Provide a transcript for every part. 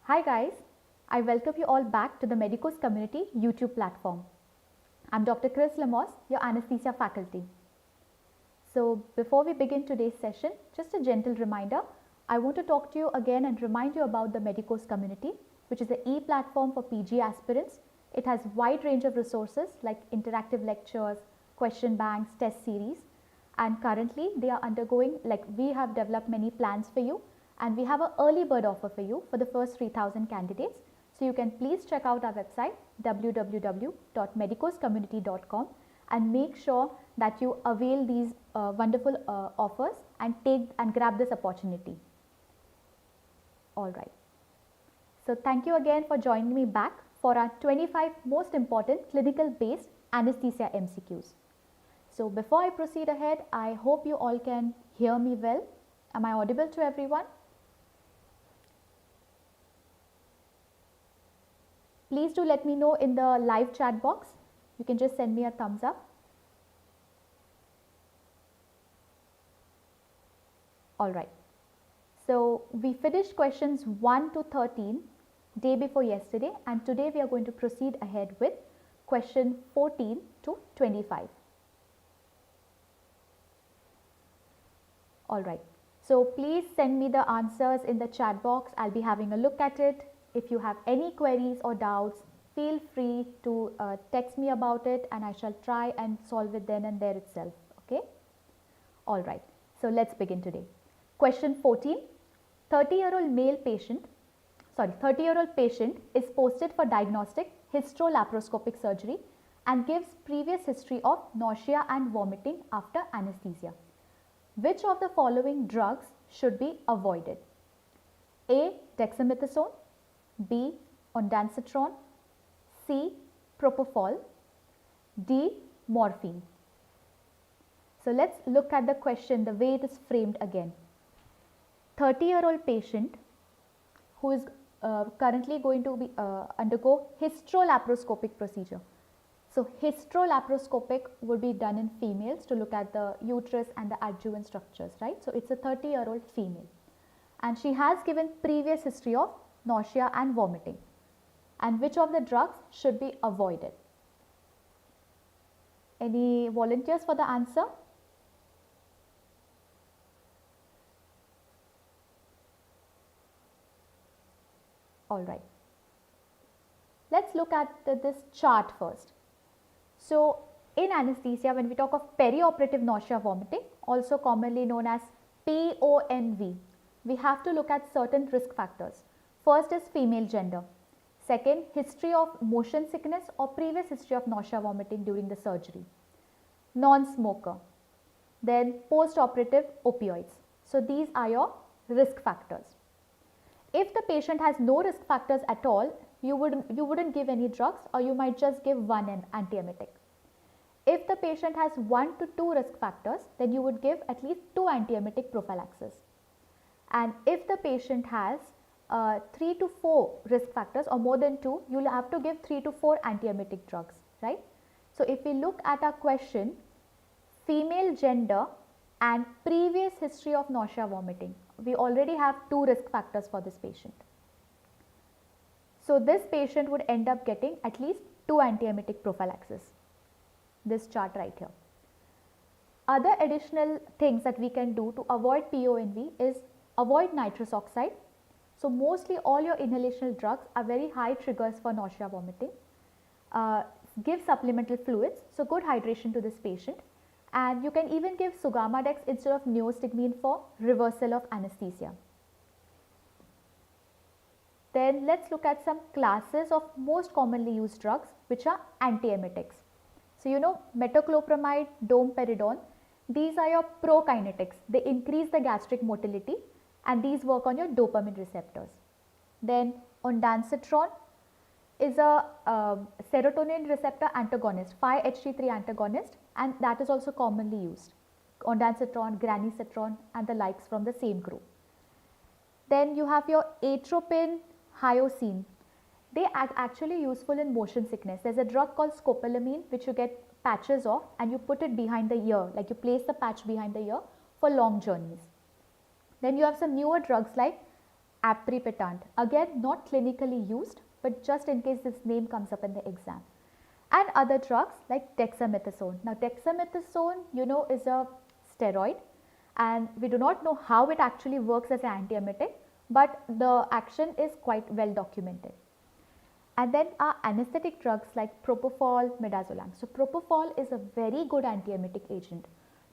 Hi guys, I welcome you all back to the Medicoz Community YouTube platform. I'm Dr. Lemos, your Anesthesia faculty. So before we begin today's session, just a gentle reminder, I want to talk to you again and remind you about the Medicoz Community, which is an e-platform for PG aspirants. It has a wide range of resources like interactive lectures, question banks, test series, and currently they are undergoing, we have developed many plans for you. And we have an early bird offer for you for the first 3,000 candidates. So you can please check out our website www.medicozcommunity.com and make sure that you avail these wonderful offers and grab this opportunity. All right. So thank you again for joining me back for our 25 most important clinical based anesthesia MCQs. So before I proceed ahead, I hope you all can hear me well. Am I audible to everyone? Please do let me know in the live chat box. You can just send me a thumbs up. All right. So we finished questions 1 to 13 day before yesterday, and today we are going to proceed ahead with question 14 to 25. All right. So please send me the answers in the chat box. I'll be having a look at it. If you have any queries or doubts, feel free to text me about it and I shall try and solve it then and there itself. Okay. All right. So let's begin today. Question 14. 30-year-old patient is posted for diagnostic hysterolaparoscopic surgery and gives previous history of nausea and vomiting after anesthesia. Which of the following drugs should be avoided? A. Dexamethasone, B. Ondansetron, C. Propofol, D. Morphine. So let's look at the question, the way it is framed again. 30-year-old patient who is currently going to be undergo hysterolaparoscopic procedure. So hysterolaparoscopic would be done in females to look at the uterus and the adjuvant structures, right? So it's a 30-year-old female and she has given previous history of nausea and vomiting. And which of the drugs should be avoided? Any volunteers for the answer? All right. Let's look at this chart first. So in anesthesia, when we talk of perioperative nausea vomiting, also commonly known as PONV, we have to look at certain risk factors. First is female gender. Second, history of motion sickness or previous history of nausea vomiting during the surgery. Non-smoker. Then post-operative opioids. So these are your risk factors. If the patient has no risk factors at all, you wouldn't give any drugs, or you might just give one antiemetic. If the patient has 1 to 2 risk factors, then you would give at least 2 antiemetic prophylaxis. And if the patient has 3 to 4 risk factors or more than 2, you will have to give 3 to 4 antiemetic drugs, right? So if we look at our question, female gender and previous history of nausea vomiting, we already have 2 risk factors for this patient. So this patient would end up getting at least 2 antiemetic prophylaxis, this chart right here. Other additional things that we can do to avoid PONV is avoid nitrous oxide. So mostly all your inhalational drugs are very high triggers for nausea vomiting. Give supplemental fluids, so good hydration to this patient. And you can even give Sugamadex instead of neostigmine for reversal of anesthesia. Then let's look at some classes of most commonly used drugs which are antiemetics. So you know metoclopramide, domperidone, these are your prokinetics. They increase the gastric motility and these work on your dopamine receptors. Then ondansetron is a serotonin receptor antagonist, 5-HT3 antagonist, and that is also commonly used. Ondansetron, granisetron and the likes from the same group. Then you have your atropine, hyoscine. They are actually useful in motion sickness. There's a drug called scopolamine which you get patches of and you put it behind the ear, like you place the patch behind the ear for long journeys. Then you have some newer drugs like aprepitant. Again, not clinically used, but just in case this name comes up in the exam. And other drugs like dexamethasone. Now, dexamethasone, you know, is a steroid, and we do not know how it actually works as an antiemetic, but the action is quite well documented. And then our anesthetic drugs like propofol, midazolam. So, propofol is a very good antiemetic agent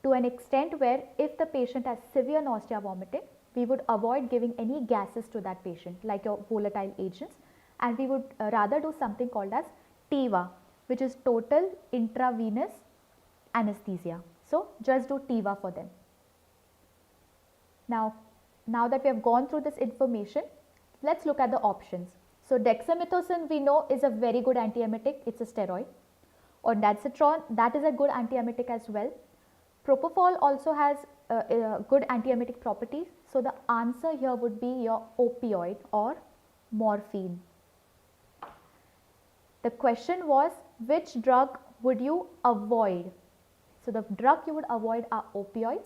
to an extent where if the patient has severe nausea, vomiting, we would avoid giving any gases to that patient like your volatile agents, and we would rather do something called as TIVA, which is total intravenous anesthesia. So, just do TIVA for them. Now that we have gone through this information, let's look at the options. So, dexamethasone we know is a very good antiemetic, it's a steroid. Ondansetron, that is a good antiemetic as well. Propofol also has good antiemetic properties. So, the answer here would be your opioid or morphine. The question was, which drug would you avoid? So, the drug you would avoid are opioids,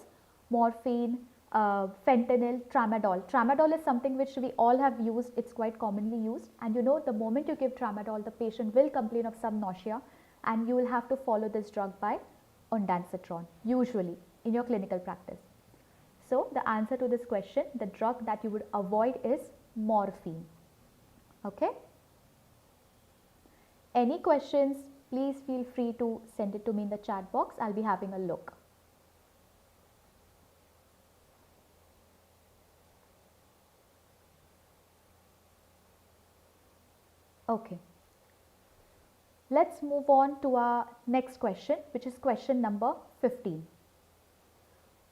morphine, fentanyl, tramadol. Tramadol is something which we all have used, it's quite commonly used, and you know the moment you give tramadol, the patient will complain of some nausea, and you will have to follow this drug by ondansetron usually in your clinical practice. So, the answer to this question, the drug that you would avoid is morphine. Okay. Any questions, please feel free to send it to me in the chat box. I'll be having a look. Okay. Let's move on to our next question, which is question number 15.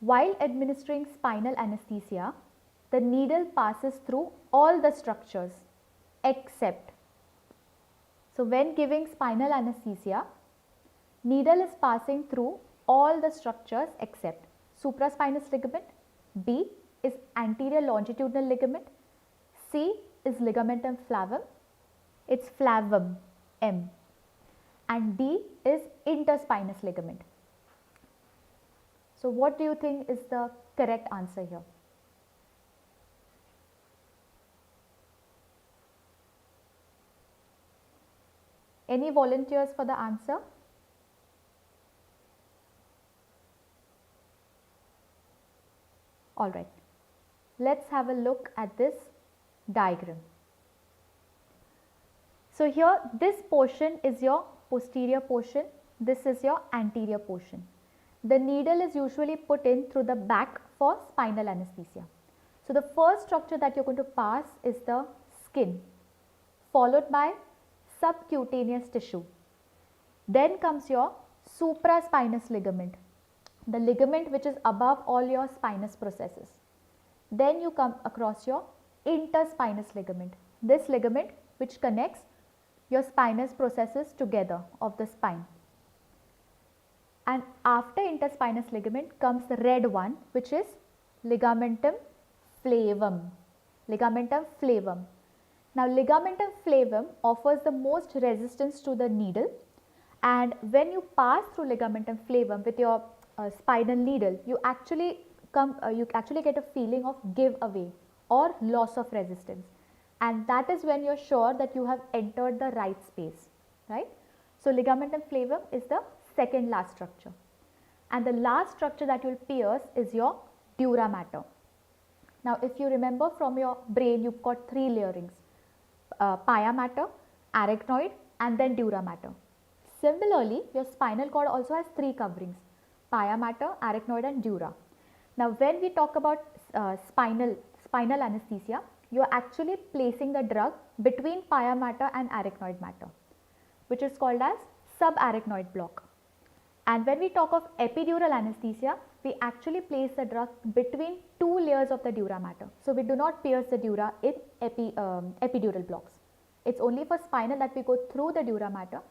While administering spinal anesthesia, the needle passes through all the structures except. So, when giving spinal anesthesia, needle is passing through all the structures except supraspinous ligament, B is anterior longitudinal ligament, C is ligamentum flavum, it's flavum, M, and D is interspinous ligament. So, what do you think is the correct answer here? Any volunteers for the answer? All right, let's have a look at this diagram. So, here this portion is your posterior portion, this is your anterior portion. The needle is usually put in through the back for spinal anesthesia. So, the first structure that you are going to pass is the skin, followed by subcutaneous tissue. Then comes your supraspinous ligament, the ligament which is above all your spinous processes. Then you come across your interspinous ligament, this ligament which connects your spinous processes together of the spine. And after interspinous ligament comes the red one, which is ligamentum flavum. Ligamentum flavum. Now, ligamentum flavum offers the most resistance to the needle, and when you pass through ligamentum flavum with your spinal needle, you actually get a feeling of give away or loss of resistance, and that is when you are sure that you have entered the right space, right? So, ligamentum flavum is the second last structure, and the last structure that you will pierce is your dura mater. Now, if you remember from your brain, you've got three layerings, pia mater, arachnoid, and then dura mater. Similarly, your spinal cord also has three coverings, pia mater, arachnoid, and dura. Now, when we talk about spinal anesthesia, you are actually placing the drug between pia mater and arachnoid mater, which is called as subarachnoid block. And when we talk of epidural anesthesia, we actually place the drug between two layers of the dura mater. So, we do not pierce the dura in epidural blocks. It's only for spinal that we go through the dura mater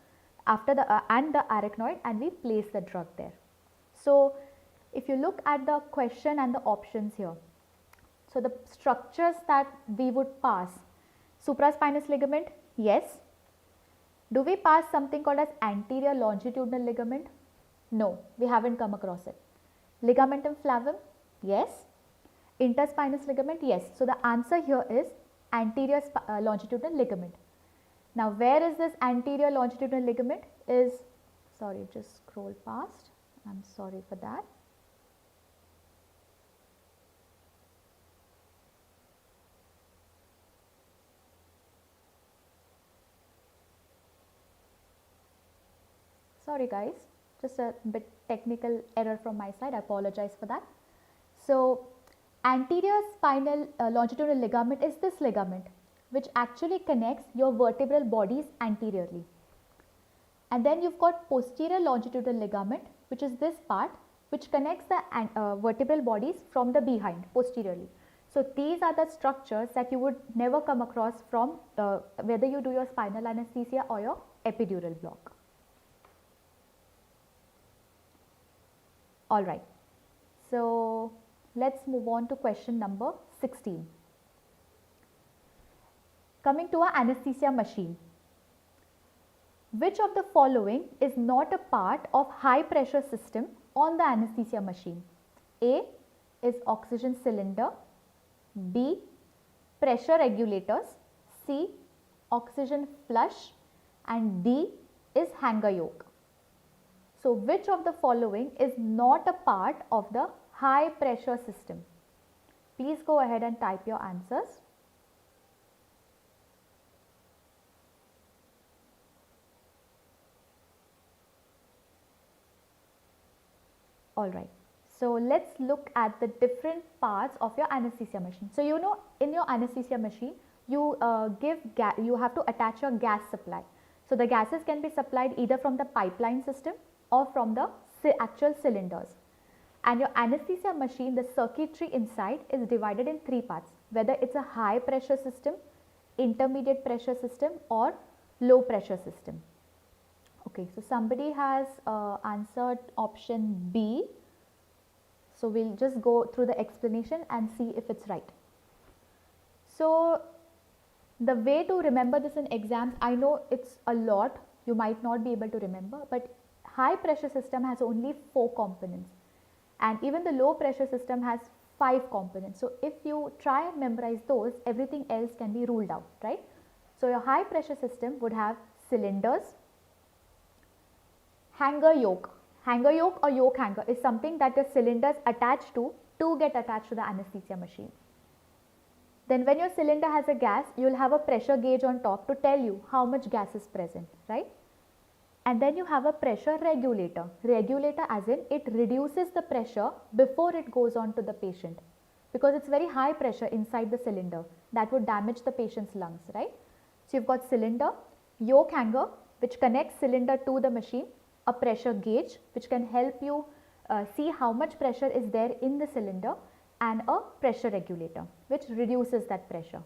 after and the arachnoid, and we place the drug there. So, if you look at the question and the options here, so the structures that we would pass, supraspinous ligament, yes. Do we pass something called as anterior longitudinal ligament? No, we haven't come across it. Ligamentum flavum, yes. Interspinous ligament, yes. So the answer here is anterior longitudinal ligament. Now where is this anterior longitudinal ligament? Is, sorry, just scroll past, I'm sorry for that. Sorry guys, just a bit technical error from my side, I apologize for that. So anterior spinal longitudinal ligament is this ligament which actually connects your vertebral bodies anteriorly. And then you've got posterior longitudinal ligament, which is this part which connects the vertebral bodies from the behind posteriorly. So these are the structures that you would never come across from whether you do your spinal anesthesia or your epidural block. Alright, so let's move on to question number 16. Coming to our anesthesia machine. Which of the following is not a part of high pressure system on the anesthesia machine? A is oxygen cylinder, B pressure regulators, C oxygen flush, and D is hanger yoke. So which of the following is not a part of the high pressure system? Please go ahead and type your answers. Alright, so let's look at the different parts of your anesthesia machine. So you know, in your anesthesia machine, you have to attach your gas supply. So the gases can be supplied either from the pipeline system or from the actual cylinders. And your anesthesia machine, the circuitry inside is divided in three parts, whether it's a high pressure system, intermediate pressure system, or low pressure system. Okay, so somebody has answered option B. So we'll just go through the explanation and see if it's right. So the way to remember this in exams, I know it's a lot, you might not be able to remember, but high pressure system has only 4 components and even the low pressure system has 5 components. So if you try and memorize those, everything else can be ruled out, right? So your high pressure system would have cylinders, hanger yoke. Hanger yoke or yoke hanger is something that the cylinders attach to get attached to the anesthesia machine. Then when your cylinder has a gas, you will have a pressure gauge on top to tell you how much gas is present, right? And then you have a pressure regulator. Regulator as in it reduces the pressure before it goes on to the patient, because it's very high pressure inside the cylinder that would damage the patient's lungs, right? So you've got cylinder, yoke hanger which connects cylinder to the machine, a pressure gauge which can help you see how much pressure is there in the cylinder, and a pressure regulator which reduces that pressure.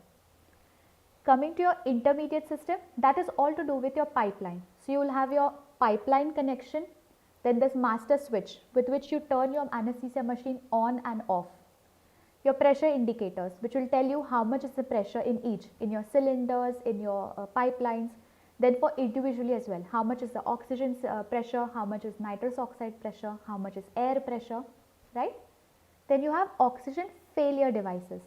Coming to your intermediate system, that is all to do with your pipeline. So you will have your pipeline connection, then this master switch with which you turn your anesthesia machine on and off. Your pressure indicators which will tell you how much is the pressure in each, in your cylinders, in your pipelines. Then for individually as well, how much is the oxygen pressure, how much is nitrous oxide pressure, how much is air pressure, right? Then you have oxygen failure devices.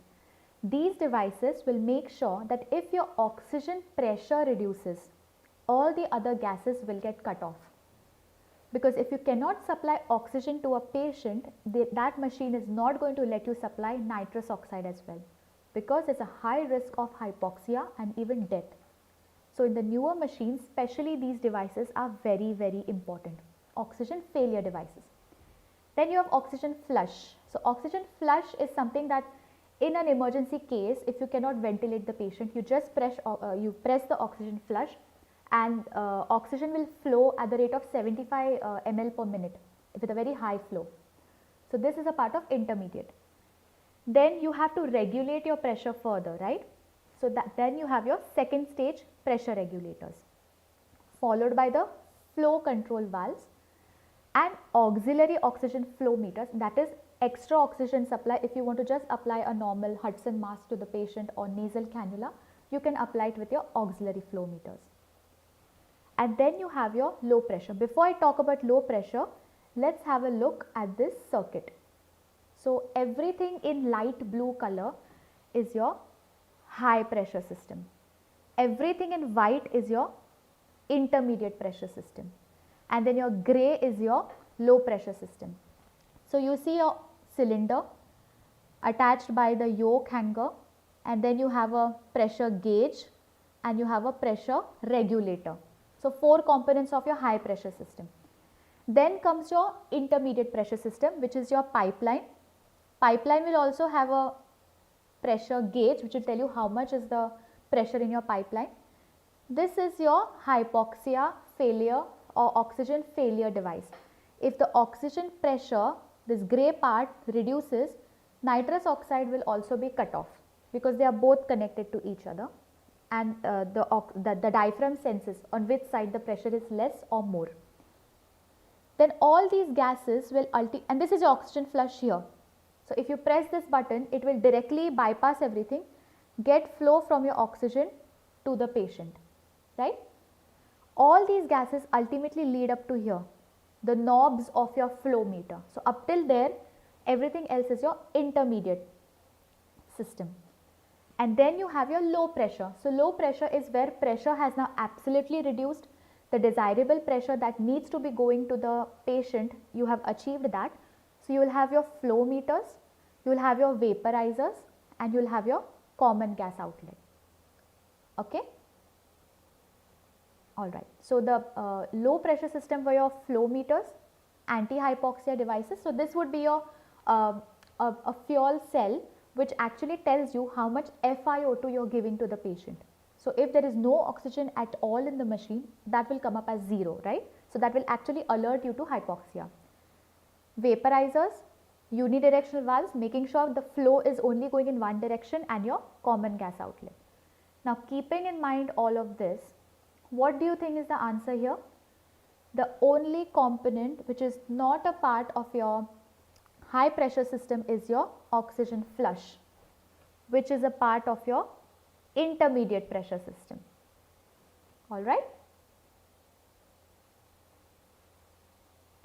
These devices will make sure that if your oxygen pressure reduces, all the other gases will get cut off. Because if you cannot supply oxygen to a patient, that machine is not going to let you supply nitrous oxide as well, because there's a high risk of hypoxia and even death. So in the newer machines, especially these devices are very, very important. Oxygen failure devices. Then you have oxygen flush. So oxygen flush is something that in an emergency case, if you cannot ventilate the patient, you just press the oxygen flush and oxygen will flow at the rate of 75 ml per minute with a very high flow. So this is a part of intermediate. Then you have to regulate your pressure further, right? So then you have your second stage pressure regulators, followed by the flow control valves and auxiliary oxygen flow meters, that is extra oxygen supply. If you want to just apply a normal Hudson mask to the patient or nasal cannula, you can apply it with your auxiliary flow meters. And then you have your low pressure. Before I talk about low pressure, let's have a look at this circuit. So everything in light blue color is your high pressure system. Everything in white is your intermediate pressure system. And then your gray is your low pressure system. So you see your cylinder attached by the yoke hanger, and then you have a pressure gauge and you have a pressure regulator. So 4 components of your high pressure system. Then comes your intermediate pressure system, which is your pipeline. Pipeline will also have a pressure gauge which will tell you how much is the pressure in your pipeline. This is your hypoxia failure or oxygen failure device. If the oxygen pressure, this grey part, reduces, nitrous oxide will also be cut off because they are both connected to each other, and the diaphragm senses on which side the pressure is less or more. Then all these gases will and this is your oxygen flush here. So if you press this button, it will directly bypass everything, get flow from your oxygen to the patient, right? All these gases ultimately lead up to here, the knobs of your flow meter. So up till there, everything else is your intermediate system. And then you have your low pressure. So low pressure is where pressure has now absolutely reduced. The desirable pressure that needs to be going to the patient, you have achieved that. So you will have your flow meters, you will have your vaporizers, and you will have your common gas outlet. Okay. Alright. So the low pressure system were your flow meters, anti-hypoxia devices. So this would be your a fuel cell which actually tells you how much FiO2 you are giving to the patient. So if there is no oxygen at all in the machine, that will come up as 0, right? So that will actually alert you to hypoxia. Vaporizers, unidirectional valves, making sure the flow is only going in one direction, and your common gas outlet. Now keeping in mind all of this, what do you think is the answer here? The only component which is not a part of your high pressure system is your oxygen flush, which is a part of your intermediate pressure system. Alright.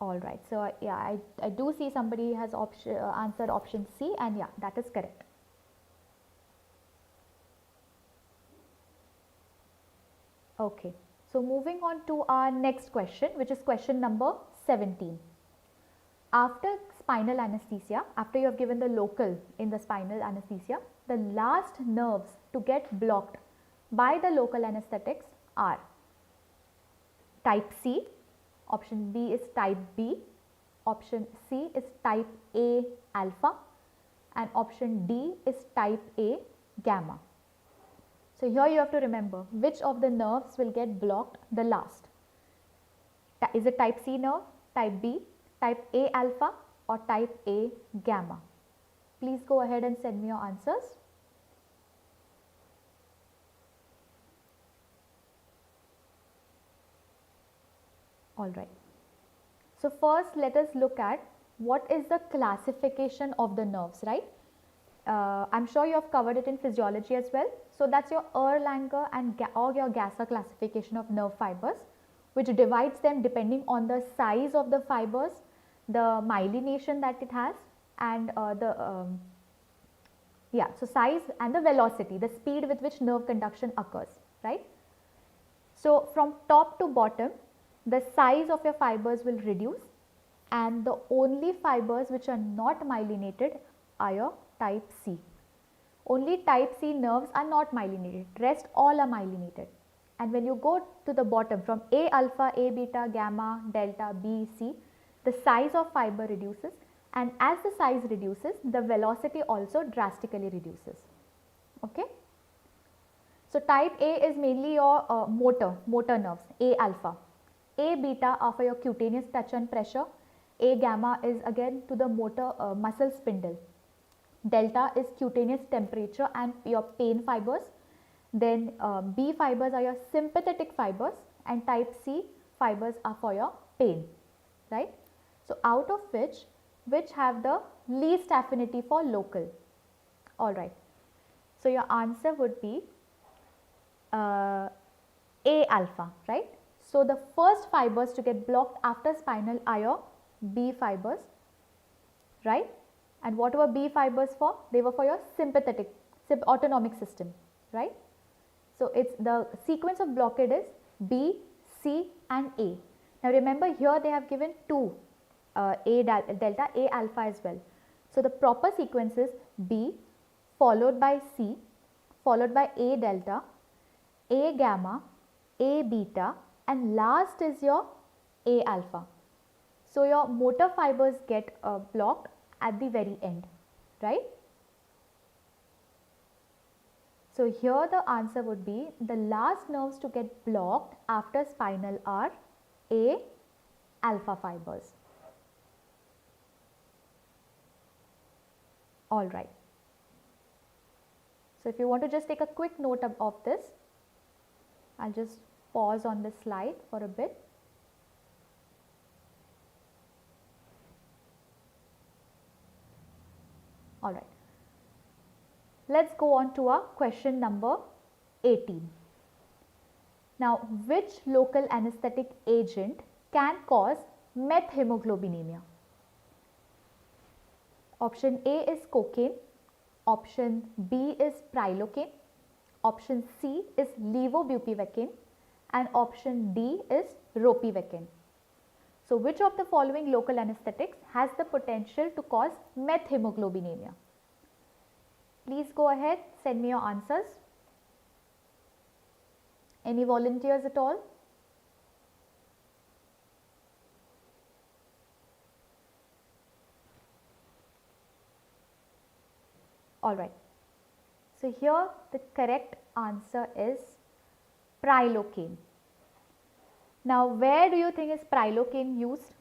Alright, so yeah, I do see somebody has answered option C, and yeah, that is correct. Okay, so moving on to our next question, which is question number 17. After spinal anesthesia, after you have given the local in the spinal anesthesia, the last nerves to get blocked by the local anesthetics are type C, option B is type B, option C is type A alpha, and option D is type A gamma. So here you have to remember which of the nerves will get blocked the last. Is it type C nerve, type B, type A alpha, or type A gamma? Please go ahead and send me your answers. Alright. So first let us look at what is the classification of the nerves, right? I'm sure you have covered it in physiology as well. So that's your Erlanger and or your Gasser classification of nerve fibers, which divides them depending on the size of the fibers, the myelination that it has, and so size and the velocity, the speed with which nerve conduction occurs, right? So from top to bottom, the size of your fibers will reduce, and the only fibers which are not myelinated are your type C. Only type C nerves are not myelinated, rest all are myelinated. And when you go to the bottom from A alpha, A beta, gamma, delta, B, C, the size of fiber reduces, and as the size reduces, the velocity also drastically reduces. Okay. So type A is mainly your motor nerves, A alpha. A beta are for your cutaneous touch and pressure. A gamma is again to the motor muscle spindle. Delta is cutaneous temperature and your pain fibers. Then B fibers are your sympathetic fibers, and type C fibers are for your pain, right? So out of which have the least affinity for local? Alright. So your answer would be A alpha, right? So the first fibers to get blocked after spinal are your B fibers, right? And what were B fibers for? They were for your sympathetic, autonomic system, right? So it's the sequence of blockade is B, C and A. Now remember here they have given two A delta, A alpha as well. So the proper sequence is B followed by C followed by A delta, A gamma, A beta and last is your A alpha. So your motor fibers get blocked at the very end, right? So here the answer would be the last nerves to get blocked after spinal are A alpha fibers. Alright. So if you want to just take a quick note of this, I'll just pause on this slide for a bit. Alright. Let's go on to our question number 18. Now, which local anesthetic agent can cause methemoglobinemia? Option A is cocaine, option B is prilocaine, option C is levobupivacaine and option D is ropivacaine. So, which of the following local anesthetics has the potential to cause methemoglobinemia? Please go ahead, send me your answers. Any volunteers at all? Alright. So, here the correct answer is prilocaine. Now, where do you think is prilocaine used?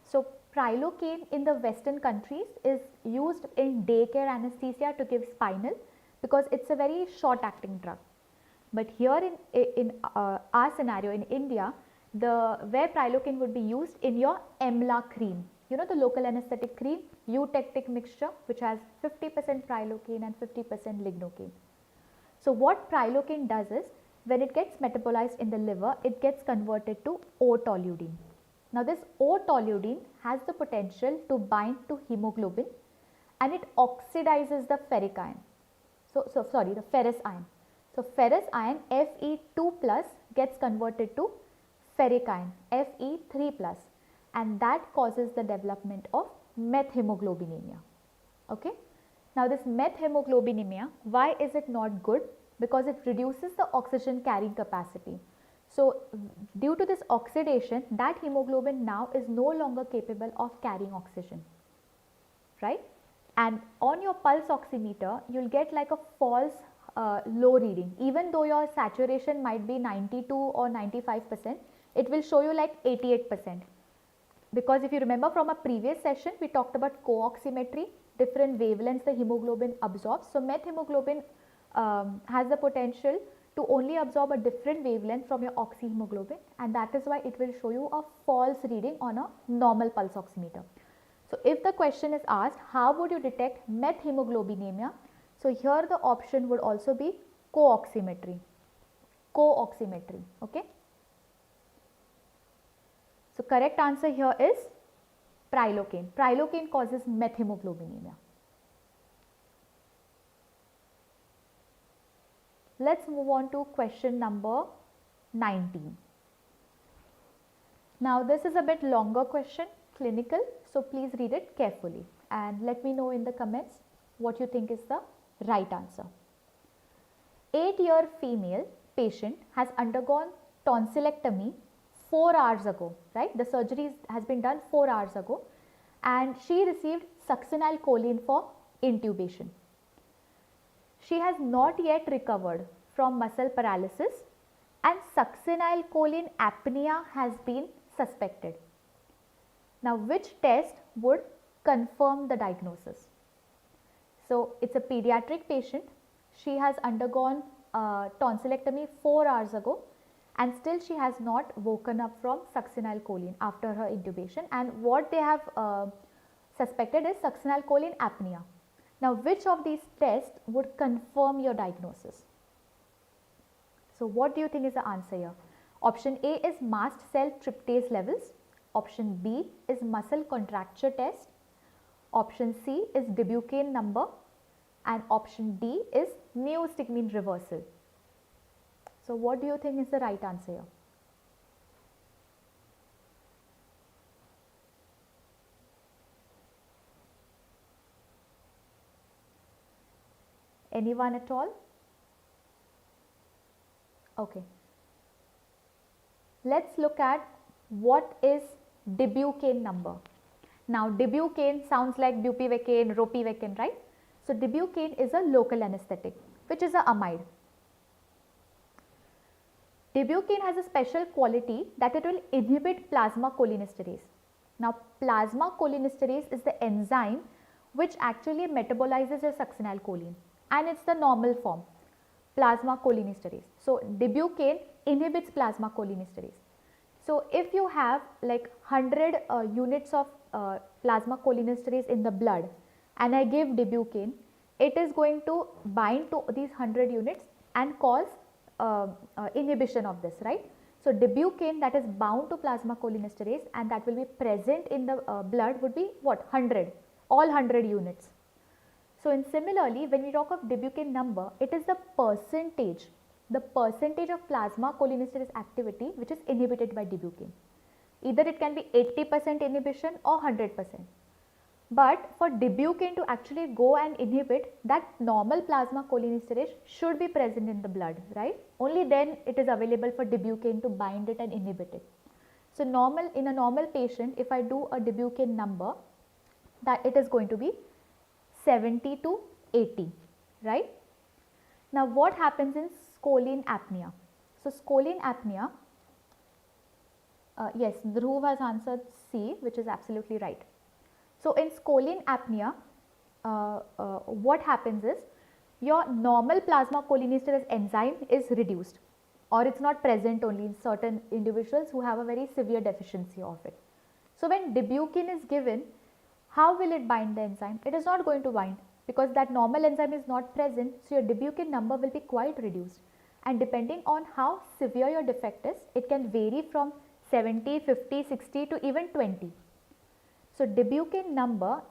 So, prilocaine in the western countries is used in daycare anesthesia to give spinal because it's a very short acting drug. But here in our scenario in India, where prilocaine would be used in your EMLA cream, you know the local anesthetic cream, eutectic mixture which has 50% prilocaine and 50% lignocaine. So what prilocaine does is when it gets metabolized in the liver, it gets converted to O-toluidine. Now this O-toluidine has the potential to bind to hemoglobin and it oxidizes the ferric ion. The ferrous ion. So ferrous ion Fe2 plus gets converted to ferric ion Fe3 plus and that causes the development of methemoglobinemia. Okay. Now this methemoglobinemia, why is it not good? Because it reduces the oxygen carrying capacity. So due to this oxidation, that hemoglobin now is no longer capable of carrying oxygen, right? And on your pulse oximeter, you'll get like a false low reading. Even though your saturation might be 92 or 95%, it will show you like 88%. Because if you remember from a previous session, we talked about co-oximetry, different wavelengths the hemoglobin absorbs. So methemoglobin has the potential to only absorb a different wavelength from your oxyhemoglobin, and that is why it will show you a false reading on a normal pulse oximeter. So if the question is asked, how would you detect methemoglobinemia? So here the option would also be co-oximetry, okay. So correct answer here is prilocaine. Prilocaine causes methemoglobinemia. Let's move on to question number 19. Now this is a bit longer question, clinical, so please read it carefully and let me know in the comments what you think is the right answer. 8-year female patient has undergone tonsillectomy 4 hours ago, right? The surgery has been done 4 hours ago and she received succinylcholine for intubation. She has not yet recovered from muscle paralysis and succinylcholine apnea has been suspected. Now, which test would confirm the diagnosis? So, it's a pediatric patient. She has undergone tonsillectomy 4 hours ago and still she has not woken up from succinylcholine after her intubation, and what they have suspected is succinylcholine apnea. Now, which of these tests would confirm your diagnosis? So, what do you think is the answer here? Option A is mast cell tryptase levels. Option B is muscle contracture test. option C is Debukane number, and option D is neostigmine reversal. So what do you think is the right answer here? Anyone at all? Okay. Let's look at what is Debukane number. Now Debukane sounds like bupivacaine, ropivacaine, right? So Debukane is a local anesthetic, which is a amide. Debukane has a special quality that it will inhibit plasma cholinesterase. Now plasma cholinesterase is the enzyme which actually metabolizes your succinylcholine, and it's the normal form, plasma cholinesterase. So Debukane inhibits plasma cholinesterase. So if you have like 100 units of plasma cholinesterase in the blood and I give Debukane, it is going to bind to these 100 units and cause inhibition of this, right? So Debukane that is bound to plasma cholinesterase and that will be present in the blood would be what? 100, all 100 units. So in similarly, when we talk of Debukane number, it is the percentage of plasma cholinesterase activity which is inhibited by Debukane. Either it can be 80% inhibition or 100%. But for Debukane to actually go and inhibit, that normal plasma cholinesterase should be present in the blood, right? Only then it is available for Debukane to bind it and inhibit it. So in a normal patient, if I do a Debukane number, that it is going to be 70 to 80, right? Now what happens in choline apnea? So choline apnea, yes, Dhruv has answered C, which is absolutely right. So in choline apnea, what happens is your normal plasma cholinesterase enzyme is reduced, or it's not present only in certain individuals who have a very severe deficiency of it. So when Debukane is given, how will it bind the enzyme? It is not going to bind because that normal enzyme is not present, so your Debukane number will be quite reduced. And depending on how severe your defect is, it can vary from 70, 50, 60 to even 20. So Debukane number,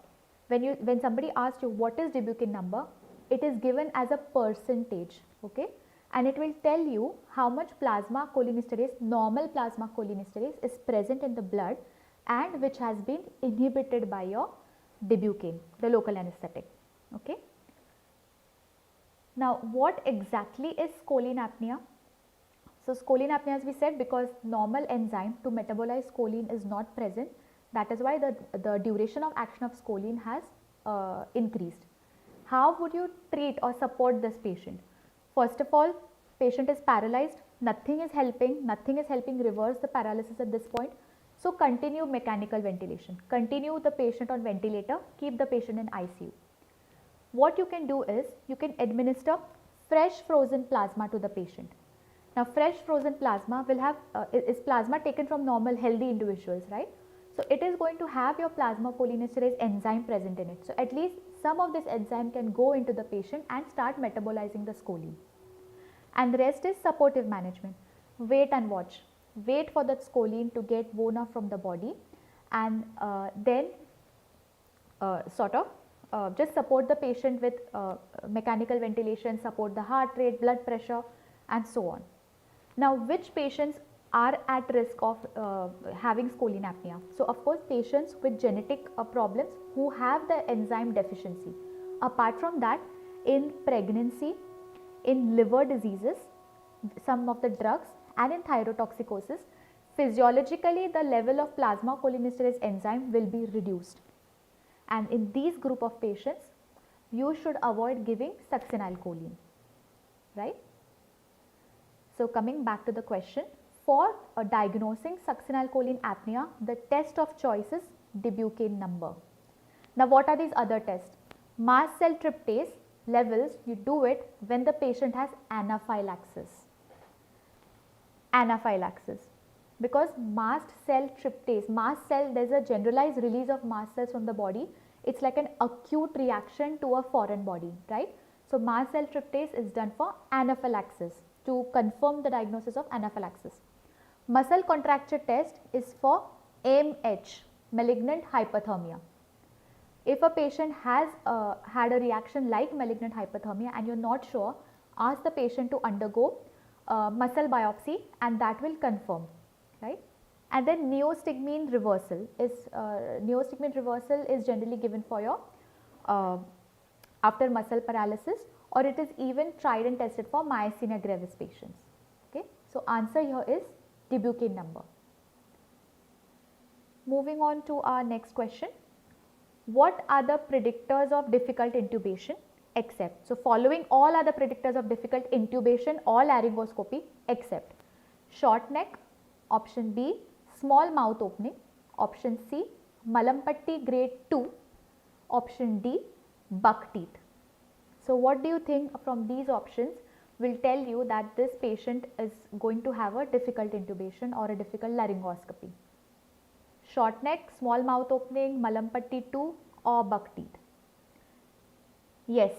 when somebody asks you what is Debukane number, it is given as a percentage, okay, and it will tell you how much plasma cholinesterase, normal plasma cholinesterase is present in the blood and which has been inhibited by your Debukane, the local anesthetic, okay. Now what exactly is choline apnea? So choline apnea, as we said, because normal enzyme to metabolize choline is not present, that is why the duration of action of choline has increased. How would you treat or support this patient? First of all, patient is paralyzed, nothing is helping reverse the paralysis at this point. So continue mechanical ventilation, continue the patient on ventilator, keep the patient in ICU. What you can do is, you can administer fresh frozen plasma to the patient. Now fresh frozen plasma will have, is plasma taken from normal healthy individuals, right? So it is going to have your plasma cholinesterase enzyme present in it. So at least some of this enzyme can go into the patient and start metabolizing the choline. And the rest is supportive management. Wait and watch. Wait for that choline to get worn off from the body, and then just support the patient with mechanical ventilation, support the heart rate, blood pressure, and so on. Now which patients are at risk of having choline apnea? So of course patients with genetic problems who have the enzyme deficiency. Apart from that, in pregnancy, in liver diseases, some of the drugs, and in thyrotoxicosis, physiologically the level of plasma cholinesterase enzyme will be reduced. And in these group of patients, you should avoid giving succinylcholine, right? So coming back to the question, for diagnosing succinylcholine apnea, the test of choice is Debukane number. Now what are these other tests? Mast cell tryptase levels, you do it when the patient has anaphylaxis. Because mast cell tryptase, there is a generalized release of mast cells from the body. It's like an acute reaction to a foreign body, right? So mast cell tryptase is done for anaphylaxis, to confirm the diagnosis of anaphylaxis. Muscle contracture test is for MH, malignant hyperthermia. If a patient has had a reaction like malignant hyperthermia and you're not sure, ask the patient to undergo muscle biopsy and that will confirm, right? And then neostigmine reversal is generally given for your after muscle paralysis, or it is even tried and tested for myasthenia gravis patients. Okay, so answer here is Debukine number. Moving on to our next question. What are the predictors of difficult intubation except? So, following all other predictors of difficult intubation or laryngoscopy except short neck, option B, small mouth opening, option C, Malampatti grade 2, option D, buck teeth. So, what do you think from these options will tell you that this patient is going to have a difficult intubation or a difficult laryngoscopy? Short neck, small mouth opening, Malampatti 2 or buck teeth? Yes,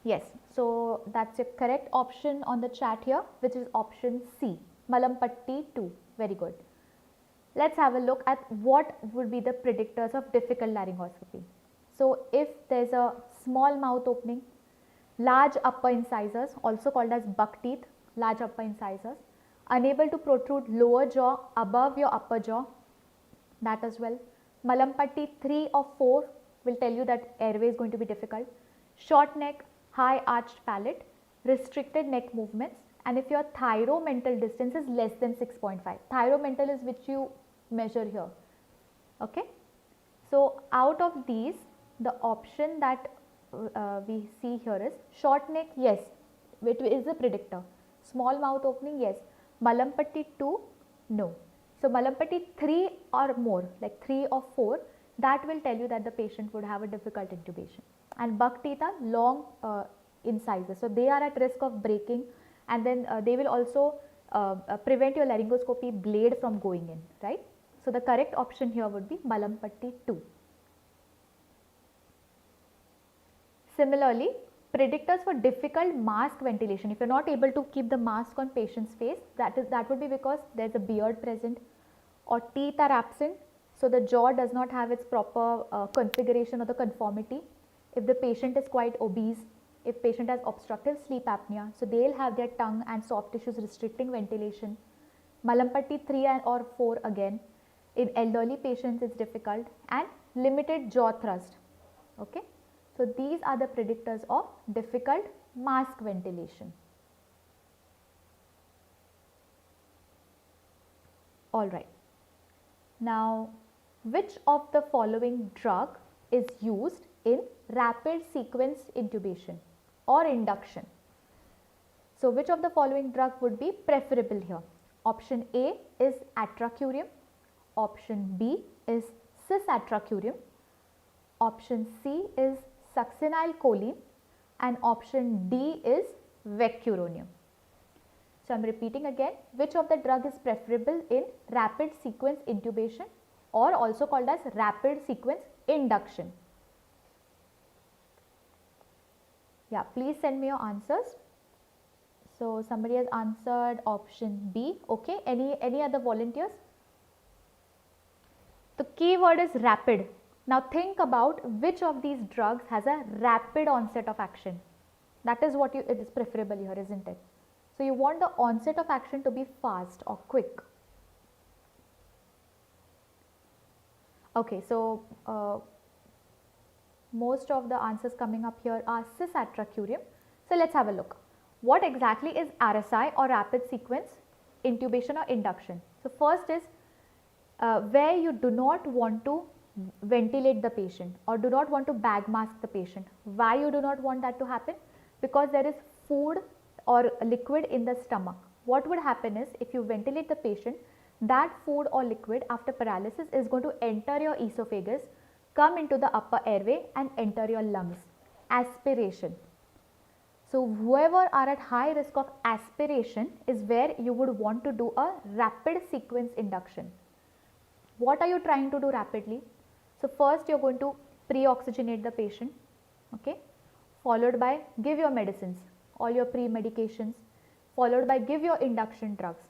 yes. So, that's a correct option on the chat here, which is option C, Malampatti 2. Very good. Let's have a look at what would be the predictors of difficult laryngoscopy. So, if there is a small mouth opening, large upper incisors, also called as buck teeth, large upper incisors, unable to protrude lower jaw above your upper jaw, that as well. Malampatti 3 or 4 will tell you that airway is going to be difficult. Short neck, high arched palate, restricted neck movements, and if your thyromental distance is less than 6.5. Thyromental is which you measure here. Okay. So, out of these, the option that we see here is short neck, yes, it is a predictor. Small mouth opening, yes. Malampatti 2, no. So, Malampatti 3 or more, like 3 or 4, that will tell you that the patient would have a difficult intubation. And buck teeth are long incisors. So, they are at risk of breaking, and then they will also prevent your laryngoscopy blade from going in, right. So, the correct option here would be Malampatti 2. Similarly, predictors for difficult mask ventilation. If you are not able to keep the mask on patient's face, that would be because there is a beard present or teeth are absent. So, the jaw does not have its proper configuration or the conformity. If the patient is quite obese, if patient has obstructive sleep apnea, so they will have their tongue and soft tissues restricting ventilation. Malampatti 3 or 4 again. In elderly patients it's difficult, and limited jaw thrust. Okay. So, these are the predictors of difficult mask ventilation. Alright. Now, which of the following drug is used in rapid sequence intubation or induction? So, which of the following drug would be preferable here? Option A is atracurium, option B is cisatracurium, option C is succinylcholine, and option D is vecuronium. So, I am repeating again, which of the drug is preferable in rapid sequence intubation or also called as rapid sequence induction? Yeah, please send me your answers. So, somebody has answered option B. Okay, any other volunteers? The key word is rapid. Now, think about which of these drugs has a rapid onset of action. That is what it is preferable here, isn't it? So, you want the onset of action to be fast or quick. Okay, so most of the answers coming up here are cisatracurium. So, let us have a look. What exactly is RSI or rapid sequence intubation or induction? So, first is where you do not want to ventilate the patient or do not want to bag mask the patient. Why you do not want that to happen? Because there is food or liquid in the stomach. What would happen is, if you ventilate the patient, that food or liquid after paralysis is going to enter your esophagus, come into the upper airway and enter your lungs. Aspiration. So, whoever are at high risk of aspiration is where you would want to do a rapid sequence induction. What are you trying to do rapidly? So, first you are going to pre-oxygenate the patient, okay, followed by give your medicines, all your pre-medications, followed by give your induction drugs.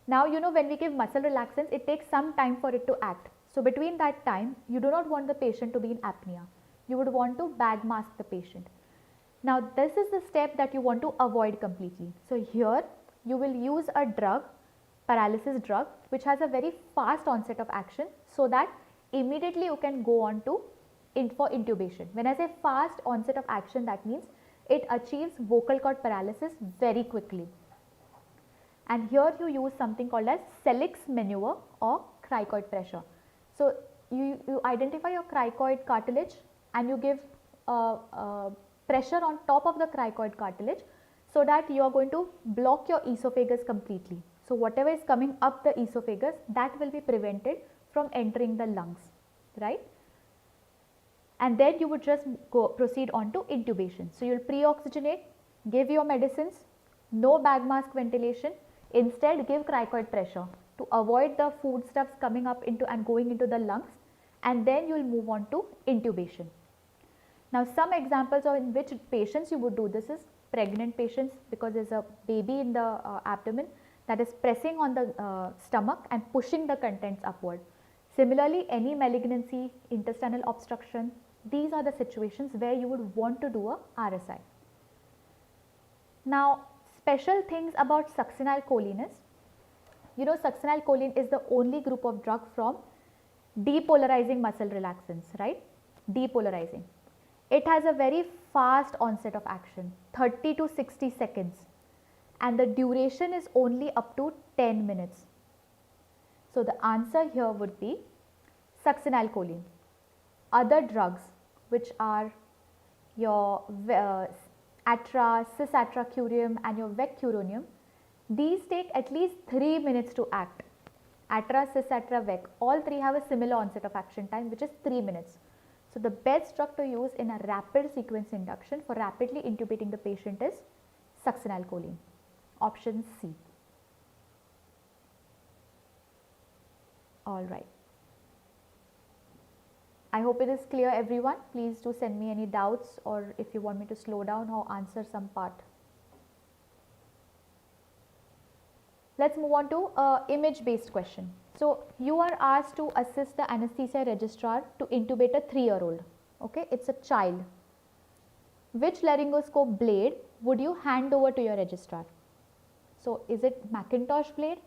Now, you know, when we give muscle relaxants, it takes some time for it to act. So between that time, you do not want the patient to be in apnea. You would want to bag mask the patient. Now this is the step that you want to avoid completely. So here you will use a drug, paralysis drug, which has a very fast onset of action, so that immediately you can go on to for intubation. When I say fast onset of action, that means it achieves vocal cord paralysis very quickly. And here you use something called as Sellick's maneuver or cricoid pressure. So you identify your cricoid cartilage and you give pressure on top of the cricoid cartilage, so that you are going to block your esophagus completely. So whatever is coming up the esophagus, that will be prevented from entering the lungs, right? And then you would just proceed on to intubation. So you will pre-oxygenate, give your medicines, no bag mask ventilation, instead give cricoid pressure to avoid the foodstuffs coming up into and going into the lungs, and then you will move on to intubation. Now some examples of in which patients you would do this is pregnant patients, because there is a baby in the abdomen that is pressing on the stomach and pushing the contents upward. Similarly, any malignancy, intestinal obstruction, these are the situations where you would want to do a RSI. Now special things about succinylcholine is, you know, succinylcholine is the only group of drug from depolarizing muscle relaxants, right? Depolarizing. It has a very fast onset of action, 30 to 60 seconds, and the duration is only up to 10 minutes. So the answer here would be succinylcholine. Other drugs, which are your atra, cisatracurium and your vecuronium, these take at least 3 minutes to act. Atra, cisatra, vec, all three have a similar onset of action time, which is 3 minutes. So the best drug to use in a rapid sequence induction for rapidly intubating the patient is succinylcholine. Option C. Alright. I hope it is clear, everyone. Please do send me any doubts, or if you want me to slow down or answer some part. Let's move on to image based question. So you are asked to assist the anesthesia registrar to intubate a 3-year-old. Okay, it's a child. Which laryngoscope blade would you hand over to your registrar? So is it McIntosh blade,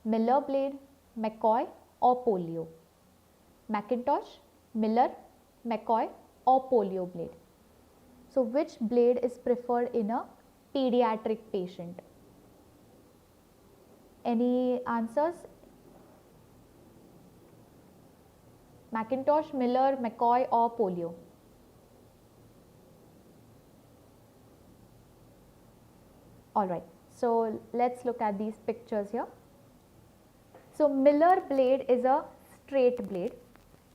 Miller blade, McCoy or Polio? McIntosh, Miller, McCoy or Polio blade. So which blade is preferred in a pediatric patient? Any answers? McIntosh, Miller, McCoy or Polio? Alright, so let's look at these pictures here. So Miller blade is a straight blade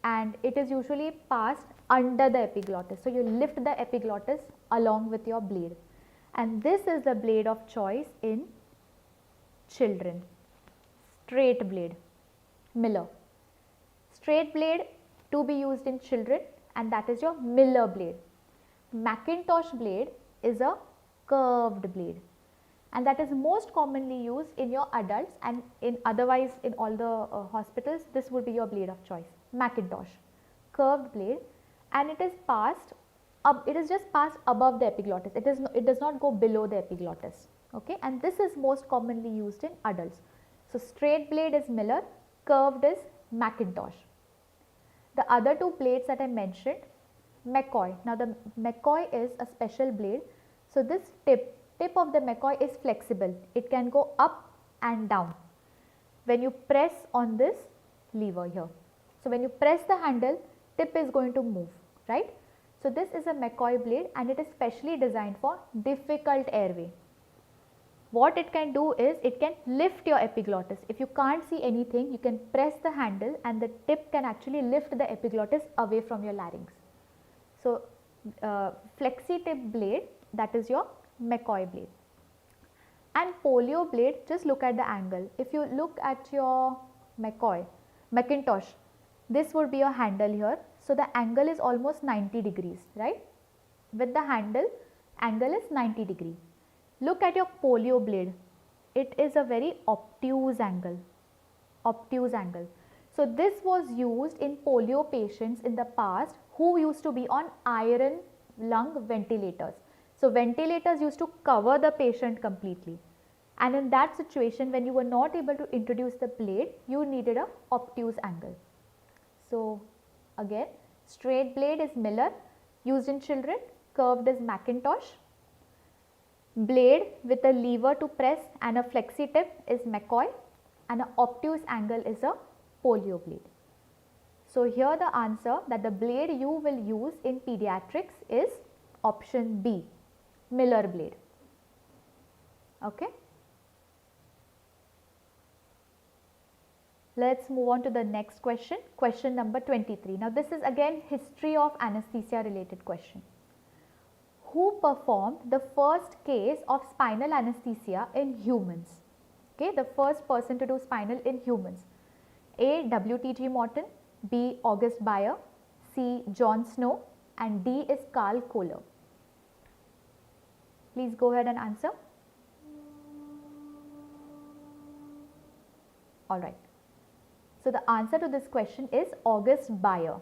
and it is usually passed under the epiglottis. So you lift the epiglottis along with your blade, and this is the blade of choice in children. Straight blade, Miller. Straight blade to be used in children, and that is your Miller blade. McIntosh blade is a curved blade, and that is most commonly used in your adults, and in otherwise in all the hospitals this would be your blade of choice. McIntosh, curved blade, and it is passed up, it is just passed above the epiglottis. It does not go below the epiglottis. Okay, and this is most commonly used in adults. So straight blade is Miller, curved is McIntosh. The other two blades that I mentioned, McCoy. Now the McCoy is a special blade. So this tip of the McCoy is flexible. It can go up and down when you press on this lever here. So when you press the handle, tip is going to move, right? So this is a McCoy blade and it is specially designed for difficult airway. What it can do is it can lift your epiglottis. If you can't see anything, you can press the handle and the tip can actually lift the epiglottis away from your larynx. So flexi tip blade, that is your McCoy blade. And Polio blade, just look at the angle. If you look at your McIntosh, this would be your handle here. So the angle is almost 90 degrees, right? With the handle, angle is 90 degree. Look at your Polio blade. It is a very obtuse angle. So So this was used in polio patients in the past who used to be on iron lung ventilators. So ventilators used to cover the patient completely, and in that situation when you were not able to introduce the blade, you needed a obtuse angle. So again, straight blade is Miller, used in children, curved is Macintosh. Blade with a lever to press and a flexi tip is McCoy, and an obtuse angle is a polio blade. So here the answer that the blade you will use in pediatrics is option B, Miller blade. Okay. Let's move on to the next question, question number 23. Now this is again history of anesthesia related question. Who performed the first case of spinal anesthesia in humans? Okay, the first person to do spinal in humans. A. W.T.G. Morton, B. August Bayer, C. John Snow, and D is Carl Kohler. Please go ahead and answer. Alright. So the answer to this question is August Bayer.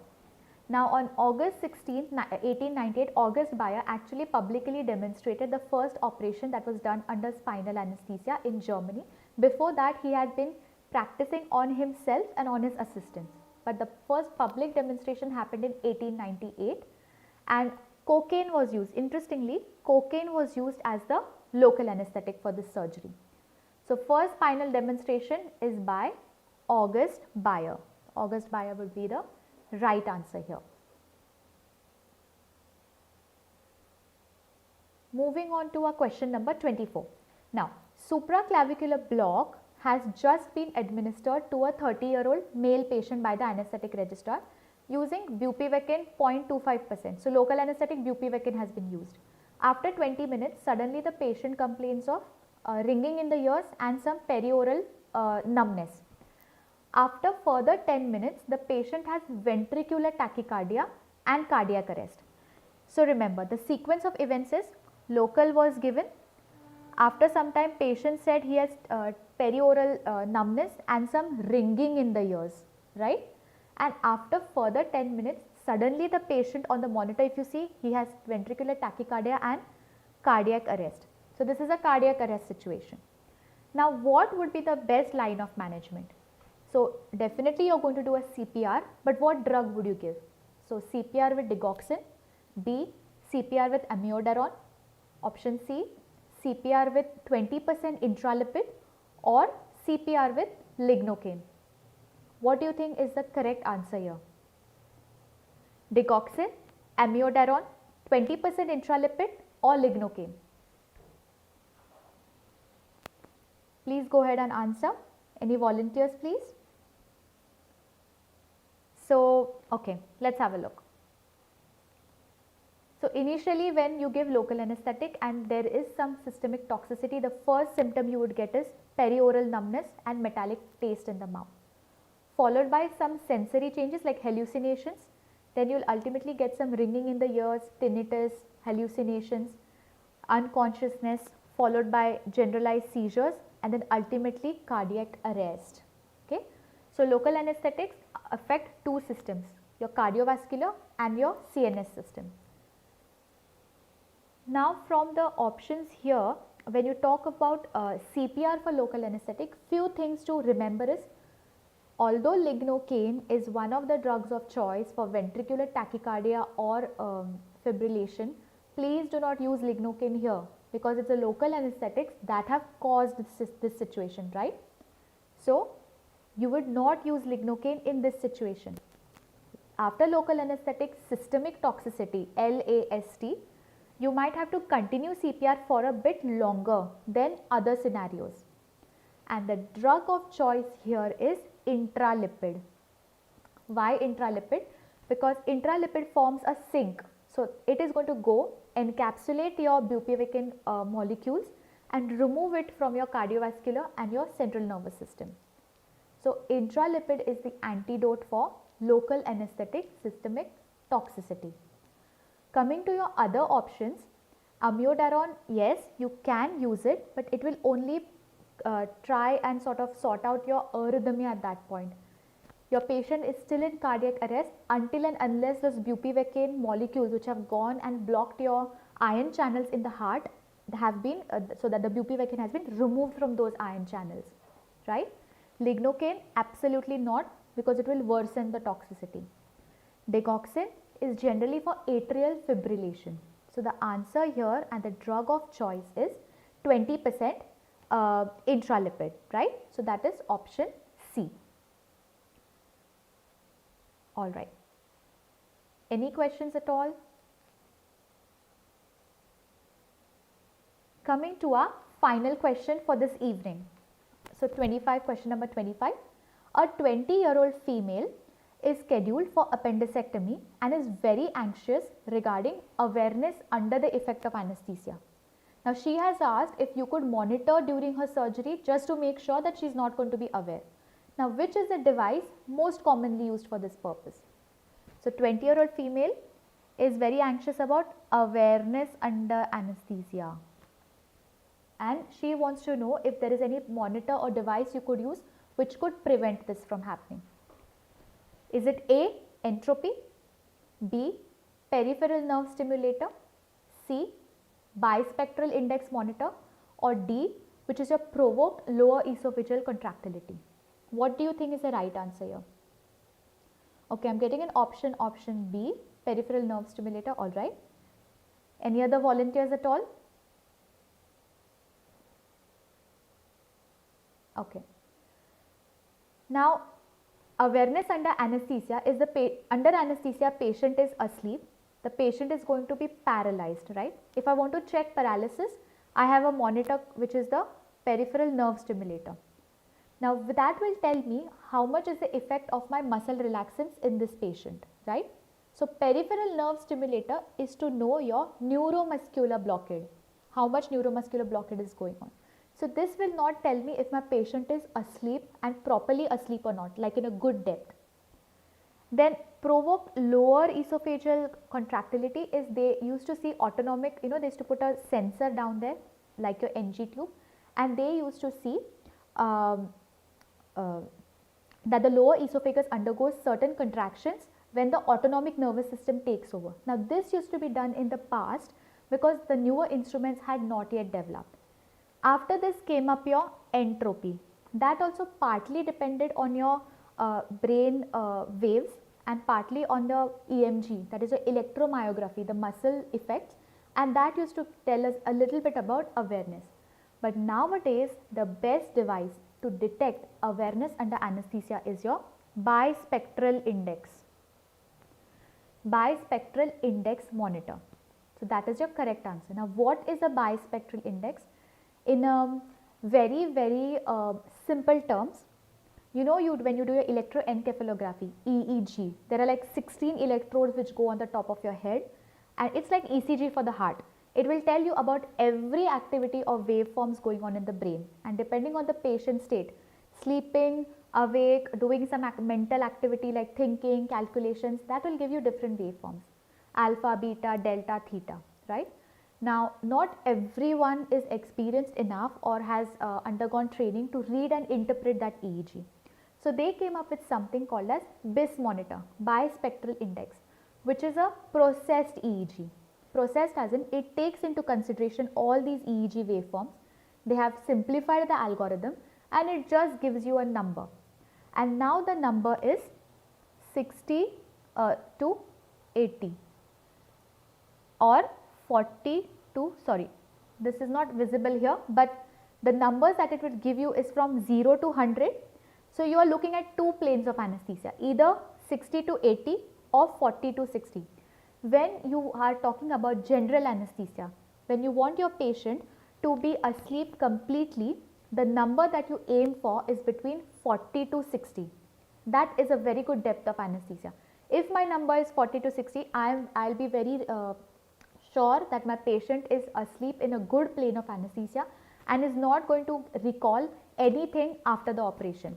Now on August 16, 1898, August Bayer actually publicly demonstrated the first operation that was done under spinal anesthesia in Germany. Before that he had been practicing on himself and on his assistants. But the first public demonstration happened in 1898 and cocaine was used. Interestingly, cocaine was used as the local anesthetic for this surgery. So first spinal demonstration is by August Bayer. August Bayer would be the right answer here. Moving on to our question number 24. Now, supraclavicular block has just been administered to a 30-year-old male patient by the anesthetic registrar using bupivacaine 0.25%. So, local anesthetic bupivacaine has been used. After 20 minutes, suddenly the patient complains of ringing in the ears and some perioral numbness. After further 10 minutes, the patient has ventricular tachycardia and cardiac arrest. So, remember the sequence of events is local was given. After some time, patient said he has perioral numbness and some ringing in the ears, right? And after further 10 minutes, suddenly the patient on the monitor, if you see, he has ventricular tachycardia and cardiac arrest. So, this is a cardiac arrest situation. Now, what would be the best line of management? So, definitely you are going to do a CPR, but what drug would you give? So, CPR with digoxin, B, CPR with amiodarone, option C, CPR with 20% intralipid, or CPR with lignocaine. What do you think is the correct answer here? Digoxin, amiodarone, 20% intralipid, or lignocaine? Please go ahead and answer. Any volunteers, please? So, okay, let's have a look. So, initially when you give local anesthetic and there is some systemic toxicity, the first symptom you would get is perioral numbness and metallic taste in the mouth, followed by some sensory changes like hallucinations. Then you will ultimately get some ringing in the ears, tinnitus, hallucinations, unconsciousness, followed by generalized seizures, and then ultimately cardiac arrest. Okay. So, local anesthetics affect two systems, your cardiovascular and your CNS system. Now, from the options here, when you talk about CPR for local anesthetic, few things to remember is, although lignocaine is one of the drugs of choice for ventricular tachycardia or fibrillation, please do not use lignocaine here because it's a local anesthetics that have caused this situation, right? So, you would not use lignocaine in this situation. After local anesthetic, systemic toxicity, LAST, you might have to continue CPR for a bit longer than other scenarios. And the drug of choice here is intralipid. Why intralipid? Because intralipid forms a sink. So, it is going to go encapsulate your bupivacaine molecules and remove it from your cardiovascular and your central nervous system. So, intralipid is the antidote for local anesthetic systemic toxicity. Coming to your other options, amiodarone, yes, you can use it, but it will only try and sort of sort out your arrhythmia at that point. Your patient is still in cardiac arrest until and unless those bupivacaine molecules which have gone and blocked your ion channels in the heart have been, so that the bupivacaine has been removed from those ion channels, right? Lignocaine, absolutely not, because it will worsen the toxicity. Digoxin is generally for atrial fibrillation. So the answer here and the drug of choice is 20% intralipid, right? So that is option C. All right. Any questions at all? Coming to our final question for this evening. So 25, question number 25. A 20-year-old female is scheduled for appendectomy and is very anxious regarding awareness under the effect of anesthesia. Now she has asked if you could monitor during her surgery just to make sure that she is not going to be aware. Now which is the device most commonly used for this purpose? So 20-year-old female is very anxious about awareness under anesthesia, and she wants to know if there is any monitor or device you could use which could prevent this from happening. Is it A, entropy, B, peripheral nerve stimulator, C, bispectral index monitor, or D, which is your provoked lower esophageal contractility? What do you think is the right answer here? Okay, I am getting an option B, peripheral nerve stimulator. All right. Any other volunteers at all? Okay. Now, awareness under anesthesia is under anesthesia patient is asleep. The patient is going to be paralyzed, right? If I want to check paralysis, I have a monitor which is the peripheral nerve stimulator. Now that will tell me how much is the effect of my muscle relaxants in this patient, right? So peripheral nerve stimulator is to know your neuromuscular blockade, how much neuromuscular blockade is going on. So this will not tell me if my patient is asleep and properly asleep or not, like in a good depth. Then provoked lower esophageal contractility is they used to see autonomic, they used to put a sensor down there like your NG tube, and they used to see that the lower esophagus undergoes certain contractions when the autonomic nervous system takes over. Now this used to be done in the past because the newer instruments had not yet developed. After this came up your entropy. That also partly depended on your brain waves and partly on the EMG, that is your electromyography, the muscle effects, and that used to tell us a little bit about awareness. But nowadays the best device to detect awareness under anesthesia is your bispectral index. Bispectral index monitor. So that is your correct answer. Now what is a bispectral index? In very simple terms, when you do your electroencephalography, EEG, there are like 16 electrodes which go on the top of your head, and it's like ECG for the heart. It will tell you about every activity or waveforms going on in the brain, and depending on the patient state, sleeping, awake, doing some mental activity like thinking, calculations, that will give you different waveforms, alpha, beta, delta, theta, right? Now, not everyone is experienced enough or has undergone training to read and interpret that EEG. So they came up with something called as BIS monitor, bispectral index, which is a processed EEG. Processed as in it takes into consideration all these EEG waveforms. They have simplified the algorithm and it just gives you a number. And now the number is 60 to 80 or 40 to, sorry, this is not visible here, but the numbers that it would give you is from 0 to 100. So you are looking at two planes of anesthesia, either 60 to 80 or 40 to 60. When you are talking about general anesthesia, when you want your patient to be asleep completely, the number that you aim for is between 40 to 60. That is a very good depth of anesthesia. If my number is 40 to 60, I'll be very sure that my patient is asleep in a good plane of anesthesia and is not going to recall anything after the operation,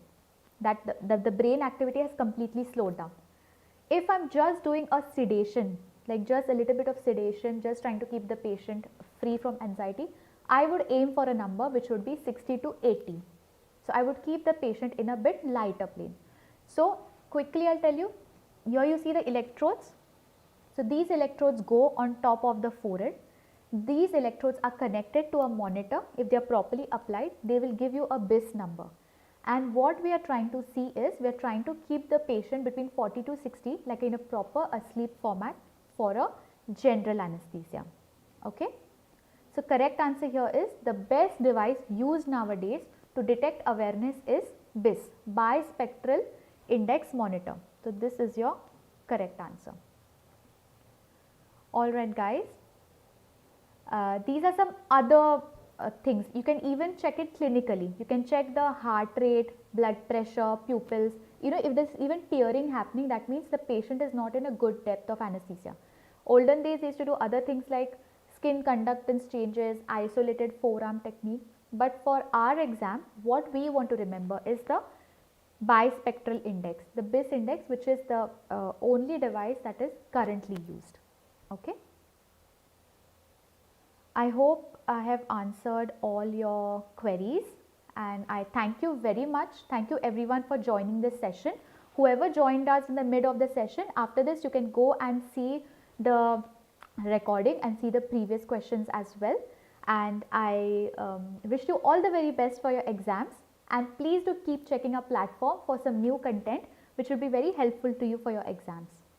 that the brain activity has completely slowed down. If I'm just doing a sedation, like just a little bit of sedation, just trying to keep the patient free from anxiety, I would aim for a number which would be 60 to 80. So I would keep the patient in a bit lighter plane. So quickly I'll tell you. Here you see the electrodes. So these electrodes go on top of the forehead. These electrodes are connected to a monitor. If they are properly applied, they will give you a BIS number. And what we are trying to see is, we are trying to keep the patient between 40 to 60, like in a proper asleep format for a general anesthesia. Okay. So correct answer here is, the best device used nowadays to detect awareness is BIS, bispectral index monitor. So this is your correct answer. Alright guys, these are some other things. You can even check it clinically. You can check the heart rate, blood pressure, pupils. You know, if there's even tearing happening, that means the patient is not in a good depth of anesthesia. Olden days they used to do other things like skin conductance changes, isolated forearm technique. But for our exam, what we want to remember is the bispectral index, the BIS index, which is the only device that is currently used. Okay. I hope I have answered all your queries, and I thank you very much. Thank you everyone for joining this session. Whoever joined us in the mid of the session, after this you can go and see the recording and see the previous questions as well. And I wish you all the very best for your exams, and please do keep checking our platform for some new content which will be very helpful to you for your exams.